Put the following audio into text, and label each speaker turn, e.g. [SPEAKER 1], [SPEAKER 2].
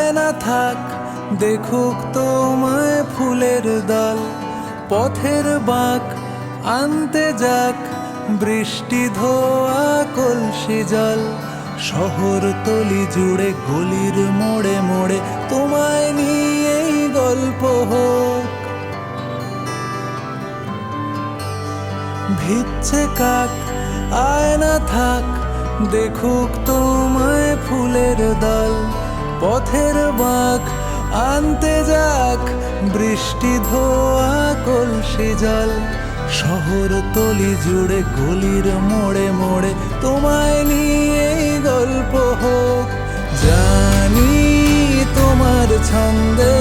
[SPEAKER 1] আয়না থাক দেখুক তোমায় ফুলের দল, পথের বাঁক আনতে যাক বৃষ্টি ধোয়া কলসি জল। শহরতলি জুড়ে গলির মোড়ে মোড়ে তোমায় নিয়েই গল্প হোক। ভিজছে কাক আয়না থাক দেখুক তোমায় ফুলের দল, পথের বাঁক আনতে যাক বৃষ্টি ধোয়া কলসি জল। শহরতলি জুড়ে গলির মোড়ে মোড়ে তোমায় নিয়েই গল্প হোক। জানি তোমার ছন্দে